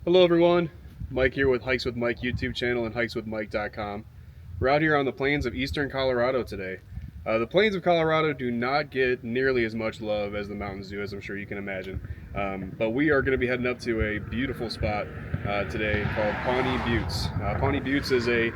Hello everyone, Mike here with Hikes with Mike YouTube channel and hikeswithmike.com. We're out here on the plains of eastern Colorado today. The plains of Colorado do not get nearly as much love as the mountains do, as I'm sure you can imagine. But we are going to be heading up to a beautiful spot today called Pawnee Buttes. Pawnee Buttes is a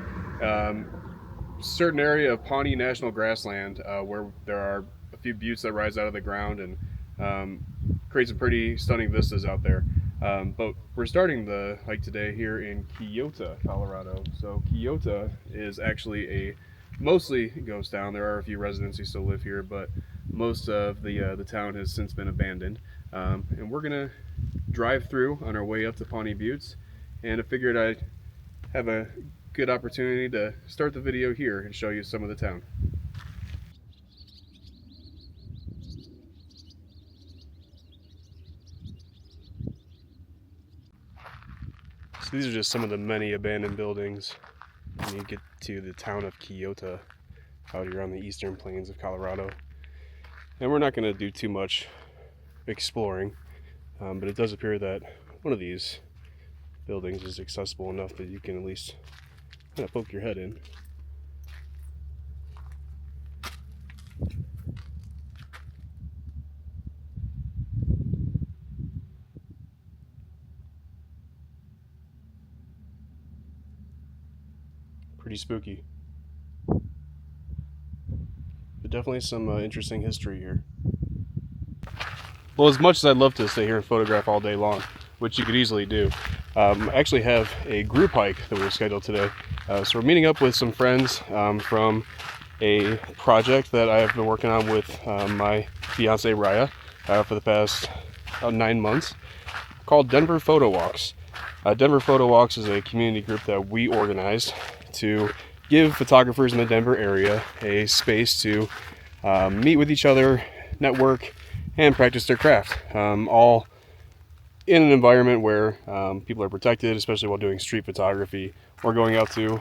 certain area of Pawnee National Grassland where there are a few buttes that rise out of the ground and create some pretty stunning vistas out there. But we're starting the hike today here in Keota, Colorado. So Keota is actually a mostly ghost town. There are a few residents who still live here, but most of the town has since been abandoned. And we're gonna drive through on our way up to Pawnee Buttes, and I figured I'd have a good opportunity to start the video here and show you some of the town. So these are just some of the many abandoned buildings when you get to the town of Keota out here on the eastern plains of Colorado. And we're not going to do too much exploring, but it does appear that one of these buildings is accessible enough that you can at least kind of poke your head in. Pretty spooky. But definitely some interesting history here. Well, as much as I'd love to stay here and photograph all day long, which you could easily do, I actually have a group hike that we've scheduled today. So we're meeting up with some friends from a project that I've been working on with my fiance Raya for the past 9 months, called Denver Photo Walks. Denver Photo Walks is a community group that we organized to give photographers in the Denver area a space to meet with each other, network, and practice their craft, all in an environment where people are protected, especially while doing street photography or going out to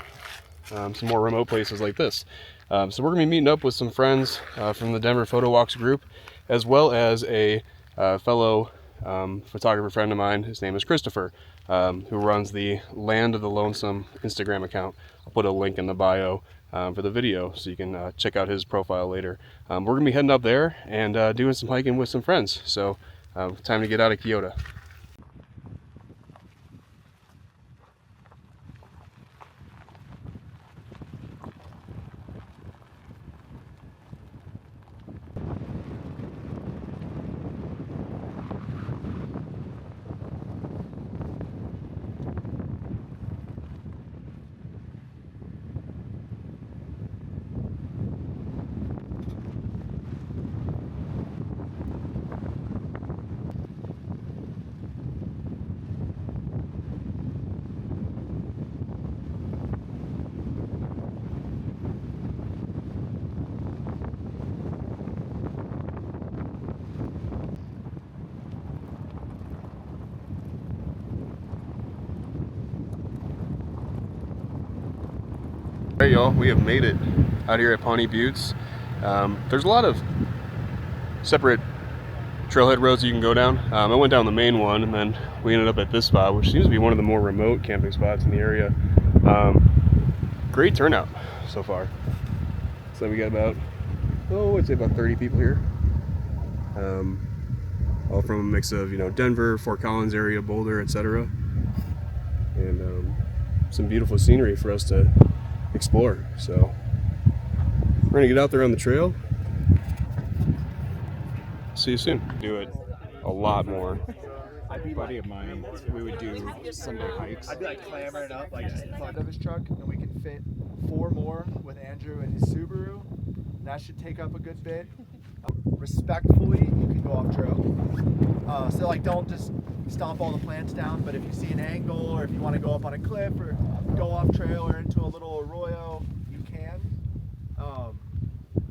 some more remote places like this. So we're going to be meeting up with some friends from the Denver Photo Walks group, as well as a fellow photographer friend of mine. His name is Christopher, who runs the Land of the Lonesome Instagram account. I'll put a link in the bio for the video so you can check out his profile later. We're going to be heading up there and doing some hiking with some friends. So time to get out of Keota. Alright y'all, we have made it out here at Pawnee Buttes. There's a lot of separate trailhead roads you can go down. I went down the main one and then we ended up at this spot, which seems to be one of the more remote camping spots in the area. Great turnout so far. So we got about, I'd say about 30 people here. All from a mix of, Denver, Fort Collins area, Boulder, etc. And some beautiful scenery for us to explore. So we're gonna get out there on the trail. See you soon. Do it a lot more. I'd be buddy of mine. We would do Sunday hikes. I'd be like clambering up, like just in front of his truck, and we could fit 4 more with Andrew and his Subaru. That should take up a good bit. Respectfully, you can go off trail. So like, don't just stomp all the plants down. But if you see an angle, or if you want to go up on a cliff, or go off trail, or into a little arroyo, you can.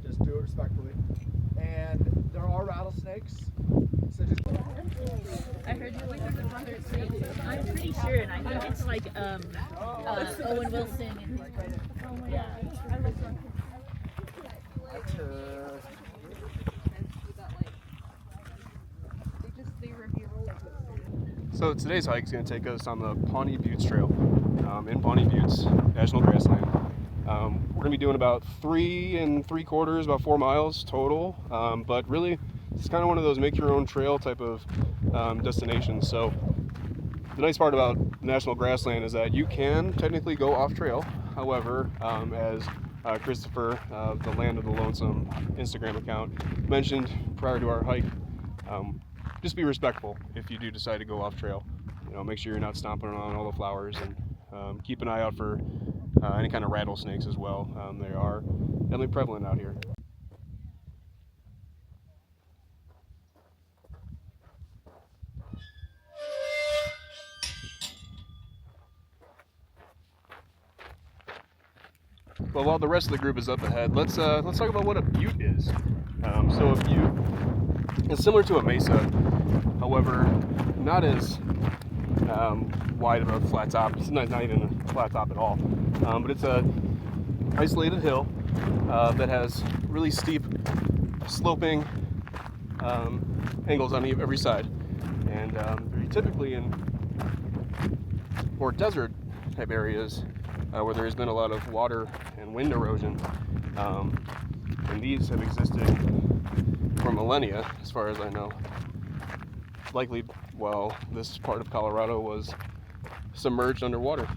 Just do it respectfully. And there are rattlesnakes. So just. I heard you like the brother too. I'm pretty sure, and I think it's like Owen Wilson and yeah. So today's hike is going to take us on the Pawnee Buttes Trail in Pawnee Buttes National Grassland. We're going to be doing about 3 3/4, about 4 miles total, but really it's kind of one of those make your own trail type of destinations. So the nice part about National Grassland is that you can technically go off trail. However, as Christopher, the Land of the Lonesome Instagram account, mentioned prior to our hike, just be respectful if you do decide to go off trail. You know, make sure you're not stomping on all the flowers, and keep an eye out for any kind of rattlesnakes as well. They are definitely prevalent out here. Well, while the rest of the group is up ahead, let's talk about what a butte is. So a butte is similar to a mesa, however, not as wide of a flat top. It's not even a flat top at all, but it's a isolated hill that has really steep, sloping angles on every side, and they're typically in more desert type areas where there's been a lot of water and wind erosion, and these have existed for millennia, as far as I know. Likely while this part of Colorado was submerged underwater.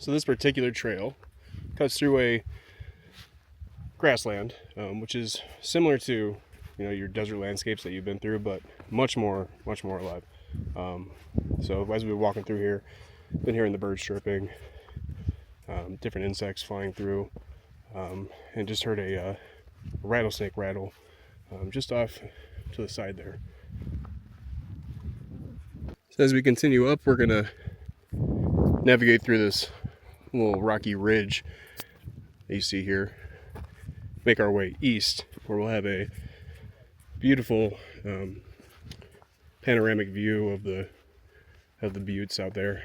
So this particular trail cuts through a grassland, which is similar to, you know, your desert landscapes that you've been through, but much more alive. So as we've been walking through here, been hearing the birds chirping, different insects flying through, and just heard a rattlesnake rattle just off to the side there. So as we continue up, we're gonna navigate through this little rocky ridge that you see here, make our way east, where we'll have a beautiful panoramic view of the buttes out there.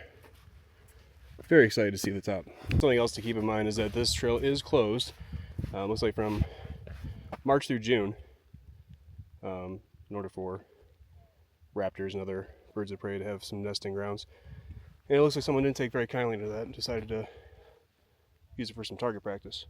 Very excited to see the top. Something else to keep in mind is that this trail is closed, looks like from March through June, in order for raptors and other birds of prey to have some nesting grounds. And it looks like someone didn't take very kindly to that and decided to use it for some target practice.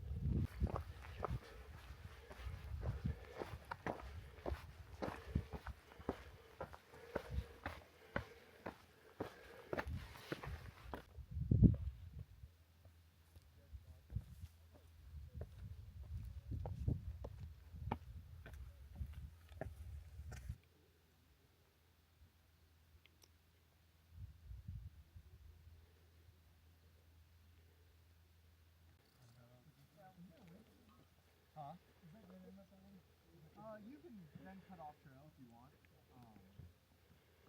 You can then cut off trail if you want. But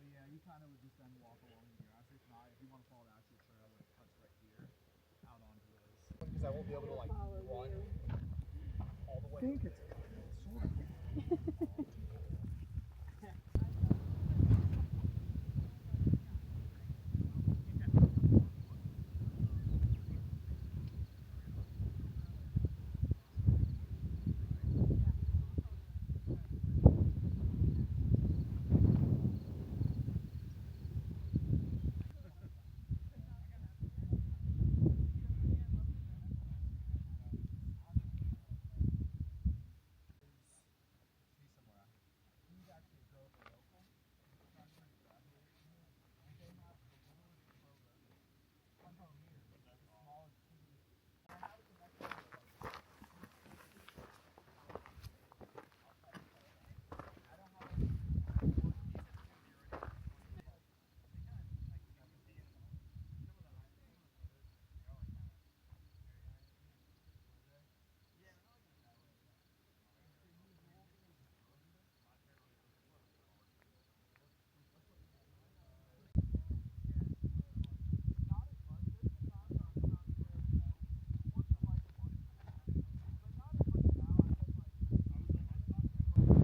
yeah, you kind of would just then walk along the grass. If not, if you want to follow the actual trail, it cuts right here out onto those. Because I won't be able to like run all the way. I think it's sort of.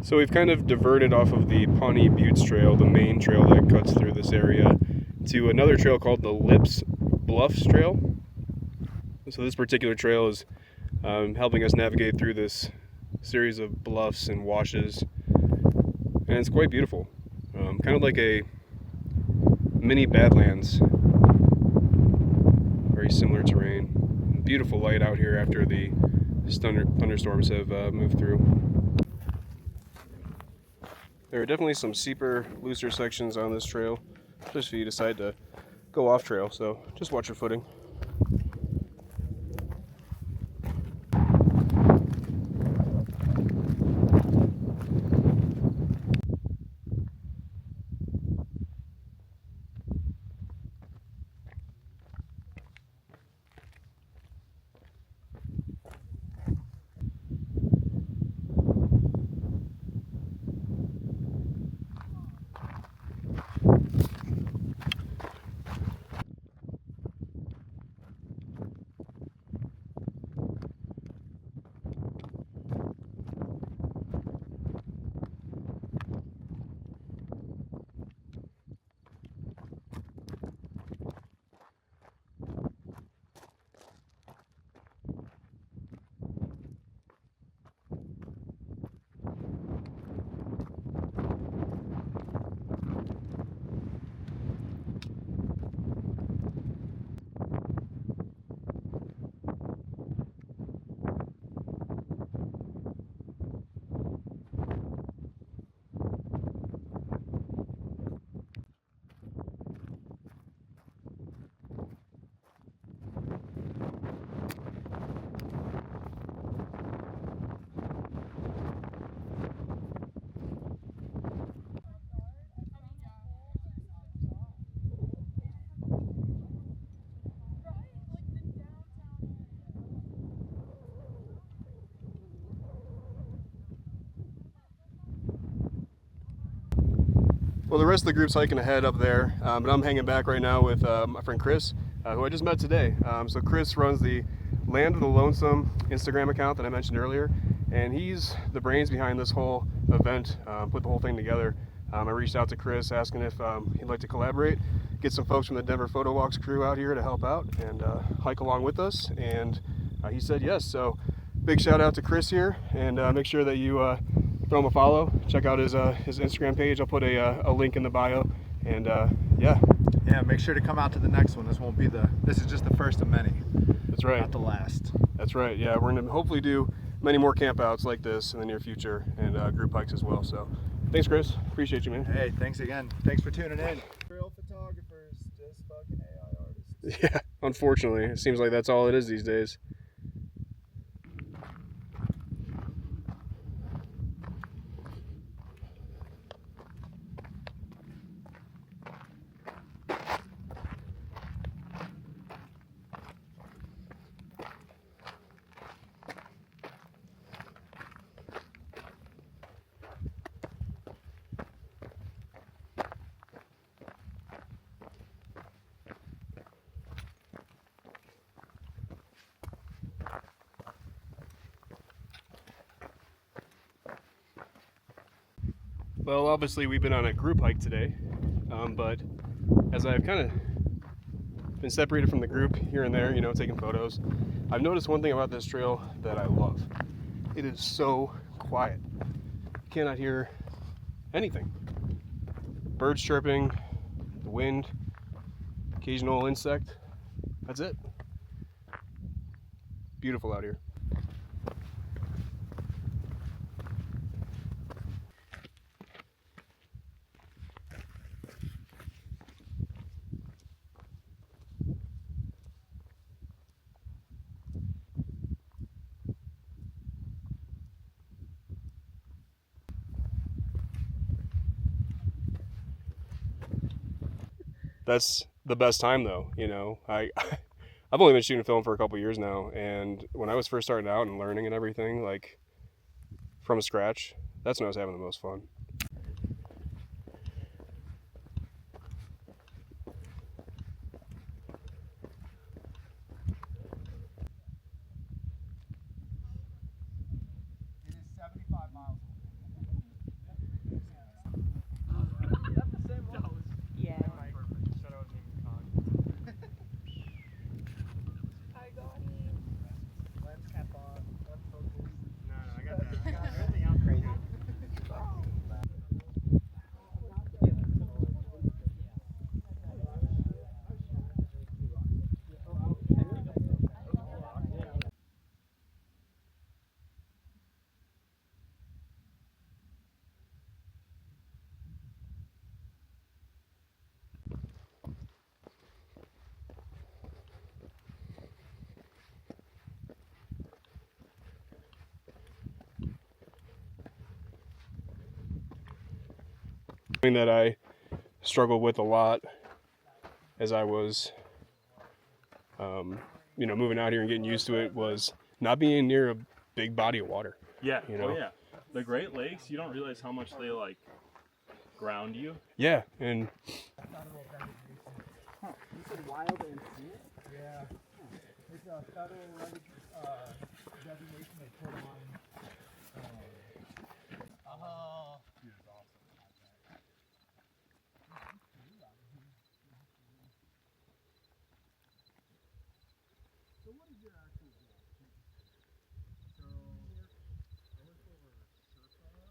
So we've kind of diverted off of the Pawnee Buttes Trail, the main trail that cuts through this area, to another trail called the Lips Bluffs Trail. So this particular trail is helping us navigate through this series of bluffs and washes, and it's quite beautiful. Kind of like a mini Badlands. Very similar terrain. Beautiful light out here after the thunderstorms have moved through. There are definitely some steeper, looser sections on this trail, just if you decide to go off trail, so just watch your footing. Well, the rest of the group's hiking ahead up there, but I'm hanging back right now with my friend Chris, who I just met today. So Chris runs the Land of the Lonesome Instagram account that I mentioned earlier, and he's the brains behind this whole event, put the whole thing together. I reached out to Chris asking if he'd like to collaborate, get some folks from the Denver Photo Walks crew out here to help out and hike along with us, and he said yes. So big shout out to Chris here, and make sure that you throw him a follow, check out his Instagram page. I'll put a link in the bio, and yeah, make sure to come out to the next one. This is just the first of many. That's right, not the last. That's right. Yeah, we're gonna hopefully do many more campouts like this in the near future, and group hikes as well. So thanks, Chris, appreciate you, man. Hey, thanks again. Thanks for tuning in. Real photographers, just fucking AI artists. Yeah, unfortunately it seems like that's all it is these days. Well, obviously we've been on a group hike today, but as I've kind of been separated from the group here and there, you know, taking photos, I've noticed one thing about this trail that I love. It is so quiet. You cannot hear anything. Birds chirping, the wind, occasional insect. That's it. Beautiful out here. That's the best time though, you know. I've only been shooting film for a couple years now, and when I was first starting out and learning and everything, like from scratch, that's when I was having the most fun. It is 75 miles away. Something that I struggled with a lot as I was, moving out here and getting used to it was not being near a big body of water. Yeah. You know? Oh yeah. The Great Lakes, you don't realize how much they like ground you. Yeah, and Wild and scenic? Yeah. It's a federal designation they put on. Dude, it's awesome. So what is your actual goal? So I work for Surfa,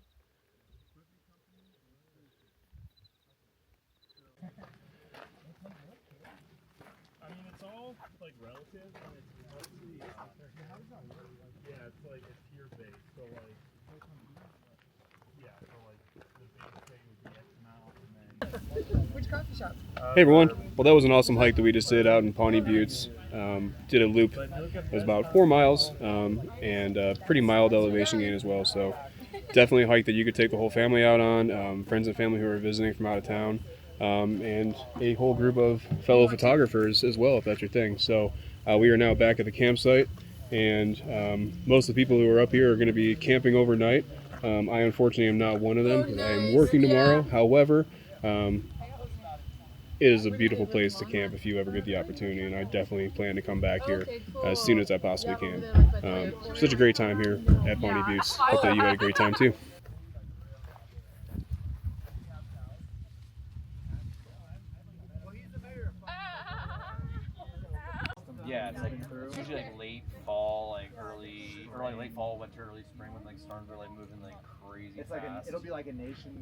equipment company. I mean, it's all like relative, and it's mostly yeah, it's like it's tier based. So like yeah, so like the biggest thing would be X amount, and then Which coffee shop? hey everyone. Well, that was an awesome hike that we just did out in Pawnee Buttes. Did a loop. It was about 4 miles and pretty mild elevation gain as well. So definitely a hike that you could take the whole family out on, friends and family who are visiting from out of town, and a whole group of fellow photographers as well, if that's your thing. So we are now back at the campsite, and most of the people who are up here are going to be camping overnight. I unfortunately am not one of them because I am working tomorrow. However, it is a beautiful place to camp if you ever get the opportunity, and I definitely plan to come back here as soon as I possibly can. Such a great time here at Pawnee Buttes. Hope that you had a great time too. Yeah, it's like it's usually like late fall, like early, or like late fall, winter, early spring when like storms are like moving like crazy It's like fast. it'll be like a nation.